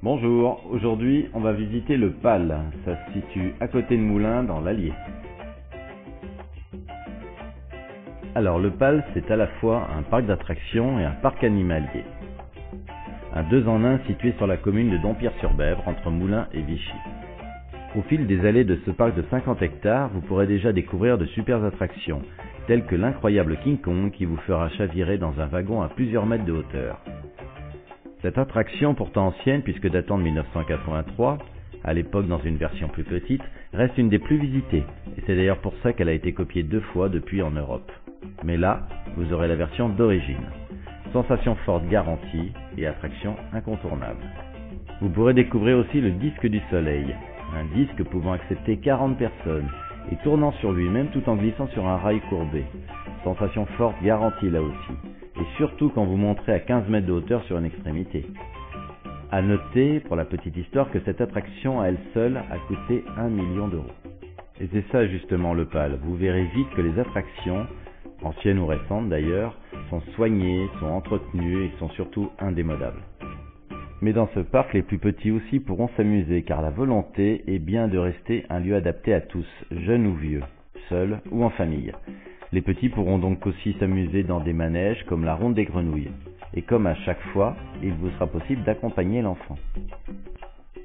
Bonjour, aujourd'hui on va visiter le PAL, ça se situe à côté de Moulins dans l'Allier. Alors le PAL c'est à la fois un parc d'attractions et un parc animalier. Un 2 en 1 situé sur la commune de Dompierre-sur-Bèvre entre Moulins et Vichy. Au fil des allées de ce parc de 50 hectares, vous pourrez déjà découvrir de super attractions, telles que l'incroyable King Kong qui vous fera chavirer dans un wagon à plusieurs mètres de hauteur. Cette attraction, pourtant ancienne puisque datant de 1983, à l'époque dans une version plus petite, reste une des plus visitées, et c'est d'ailleurs pour ça qu'elle a été copiée 2 fois depuis en Europe. Mais là, vous aurez la version d'origine. Sensation forte garantie et attraction incontournable. Vous pourrez découvrir aussi le disque du soleil, un disque pouvant accepter 40 personnes et tournant sur lui-même tout en glissant sur un rail courbé. Sensation forte garantie là aussi. Et surtout quand vous montrez à 15 mètres de hauteur sur une extrémité. À noter, pour la petite histoire, que cette attraction à elle seule a coûté 1 million d'euros. Et c'est ça justement le PAL, vous verrez vite que les attractions, anciennes ou récentes d'ailleurs, sont soignées, sont entretenues et sont surtout indémodables. Mais dans ce parc, les plus petits aussi pourront s'amuser, car la volonté est bien de rester un lieu adapté à tous, jeunes ou vieux, seuls ou en famille. Les petits pourront donc aussi s'amuser dans des manèges comme la ronde des grenouilles. Et comme à chaque fois, il vous sera possible d'accompagner l'enfant.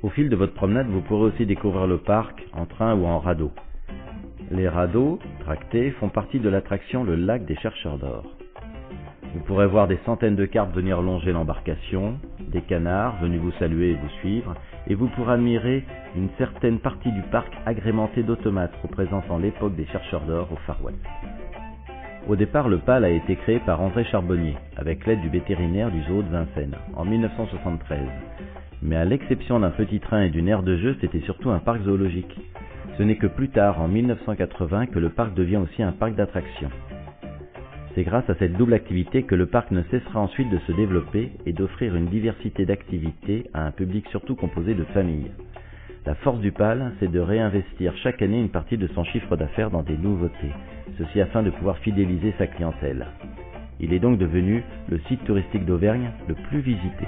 Au fil de votre promenade, vous pourrez aussi découvrir le parc en train ou en radeau. Les radeaux, tractés, font partie de l'attraction le lac des chercheurs d'or. Vous pourrez voir des centaines de carpes venir longer l'embarcation, des canards venus vous saluer et vous suivre, et vous pourrez admirer une certaine partie du parc agrémentée d'automates représentant l'époque des chercheurs d'or au Far West. Au départ, le PAL a été créé par André Charbonnier, avec l'aide du vétérinaire du zoo de Vincennes, en 1973. Mais à l'exception d'un petit train et d'une aire de jeu, c'était surtout un parc zoologique. Ce n'est que plus tard, en 1980, que le parc devient aussi un parc d'attractions. C'est grâce à cette double activité que le parc ne cessera ensuite de se développer et d'offrir une diversité d'activités à un public surtout composé de familles. La force du PAL, c'est de réinvestir chaque année une partie de son chiffre d'affaires dans des nouveautés, ceci afin de pouvoir fidéliser sa clientèle. Il est donc devenu le site touristique d'Auvergne le plus visité.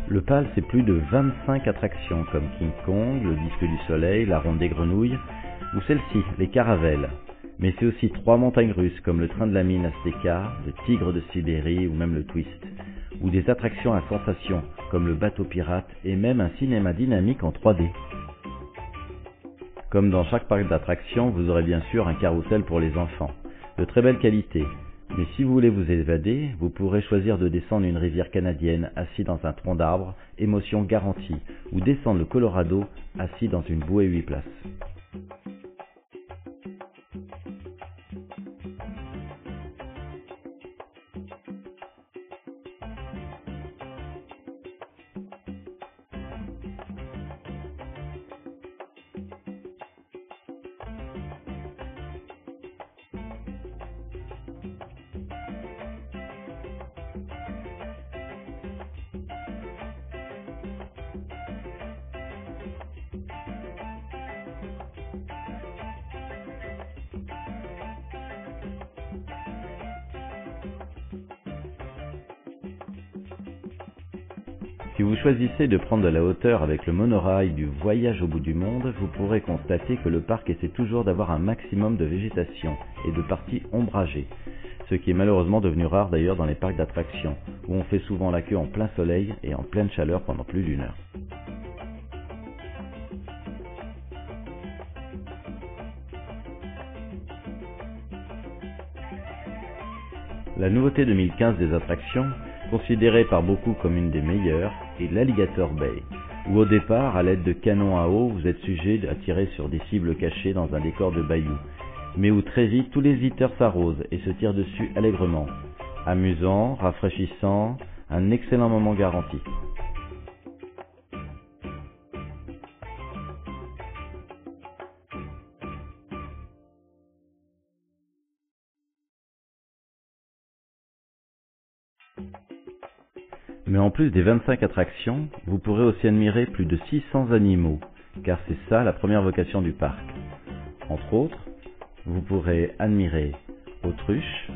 Le PAL, c'est plus de 25 attractions comme King Kong, le disque du soleil, la ronde des grenouilles, ou celle-ci, les caravelles. Mais c'est aussi 3 montagnes russes comme le train de la mine Azteca, le tigre de Sibérie ou même le Twist. Ou des attractions à sensations comme le bateau pirate et même un cinéma dynamique en 3D. Comme dans chaque parc d'attractions, vous aurez bien sûr un carrousel pour les enfants, de très belle qualité. Mais si vous voulez vous évader, vous pourrez choisir de descendre une rivière canadienne assis dans un tronc d'arbre, émotion garantie, ou descendre le Colorado assis dans une bouée 8 places. Si vous choisissez de prendre de la hauteur avec le monorail du Voyage au bout du monde, vous pourrez constater que le parc essaie toujours d'avoir un maximum de végétation et de parties ombragées, ce qui est malheureusement devenu rare d'ailleurs dans les parcs d'attractions, où on fait souvent la queue en plein soleil et en pleine chaleur pendant plus d'1 heure. La nouveauté 2015 des attractions, considérée par beaucoup comme une des meilleures, est l'Alligator Bay, où au départ, à l'aide de canons à eau, vous êtes sujet à tirer sur des cibles cachées dans un décor de bayou, mais où très vite tous les visiteurs s'arrosent et se tirent dessus allègrement. Amusant, rafraîchissant, un excellent moment garanti. Mais en plus des 25 attractions, vous pourrez aussi admirer plus de 600 animaux, car c'est ça la première vocation du parc. Entre autres, vous pourrez admirer autruche,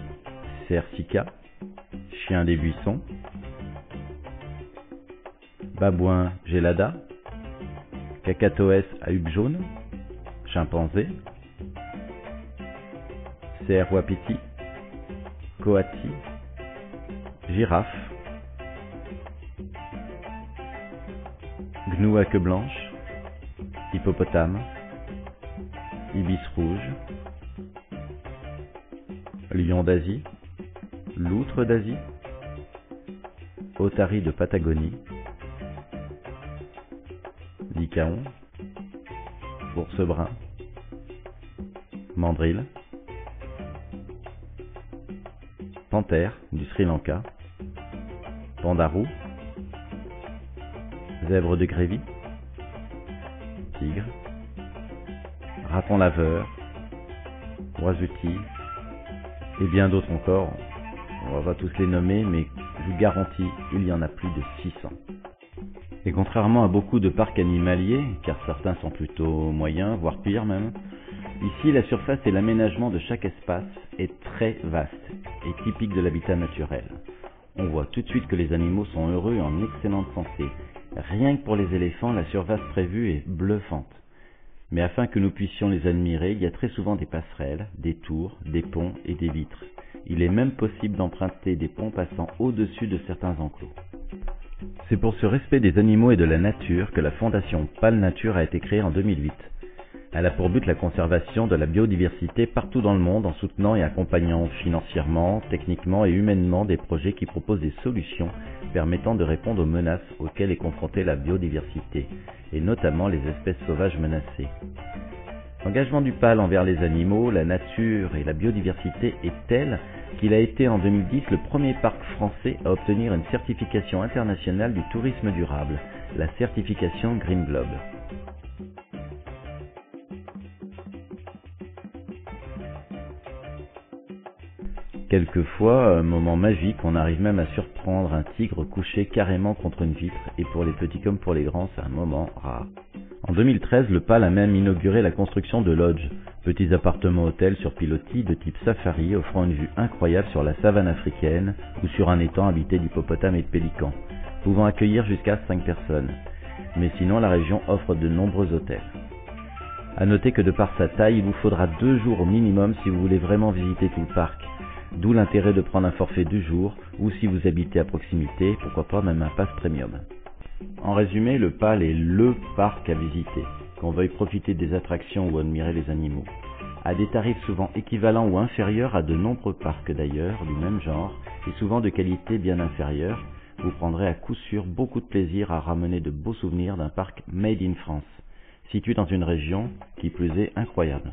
cerf sika, chien des buissons, babouin gelada, cacatoès à huppe jaune, chimpanzé, cerf wapiti, coati, girafe, gnou à queue blanche, hippopotame, ibis rouge, lion d'Asie, loutre d'Asie, otarie de Patagonie, lycaon, ours brun, mandrill, panthère du Sri Lanka, panda roux, zèbre de Grévy, tigre, raton laveur, oisouti, et bien d'autres encore. On va pas tous les nommer, mais je vous garantis, il y en a plus de 600. Et contrairement à beaucoup de parcs animaliers, car certains sont plutôt moyens, voire pires même, ici la surface et l'aménagement de chaque espace est très vaste et typique de l'habitat naturel. On voit tout de suite que les animaux sont heureux et en excellente santé. Rien que pour les éléphants, la surface prévue est bluffante. Mais afin que nous puissions les admirer, il y a très souvent des passerelles, des tours, des ponts et des vitres. Il est même possible d'emprunter des ponts passant au-dessus de certains enclos. C'est pour ce respect des animaux et de la nature que la fondation PAL Nature a été créée en 2008. Elle a pour but la conservation de la biodiversité partout dans le monde en soutenant et accompagnant financièrement, techniquement et humainement des projets qui proposent des solutions permettant de répondre aux menaces auxquelles est confrontée la biodiversité, et notamment les espèces sauvages menacées. L'engagement du PAL envers les animaux, la nature et la biodiversité est tel qu'il a été en 2010 le premier parc français à obtenir une certification internationale du tourisme durable, la certification Green Globe. Quelquefois, un moment magique, on arrive même à surprendre un tigre couché carrément contre une vitre, et pour les petits comme pour les grands, c'est un moment rare. En 2013, le PAL a même inauguré la construction de lodges, petits appartements-hôtels sur pilotis de type safari offrant une vue incroyable sur la savane africaine ou sur un étang habité d'hippopotames et de pélicans, pouvant accueillir jusqu'à 5 personnes. Mais sinon, la région offre de nombreux hôtels. À noter que de par sa taille, il vous faudra 2 jours au minimum si vous voulez vraiment visiter tout le parc. D'où l'intérêt de prendre un forfait du jour, ou si vous habitez à proximité, pourquoi pas même un pass premium. En résumé, le PAL est LE parc à visiter, qu'on veuille profiter des attractions ou admirer les animaux. À des tarifs souvent équivalents ou inférieurs à de nombreux parcs d'ailleurs, du même genre, et souvent de qualité bien inférieure, vous prendrez à coup sûr beaucoup de plaisir à ramener de beaux souvenirs d'un parc made in France, situé dans une région qui plus est incroyable.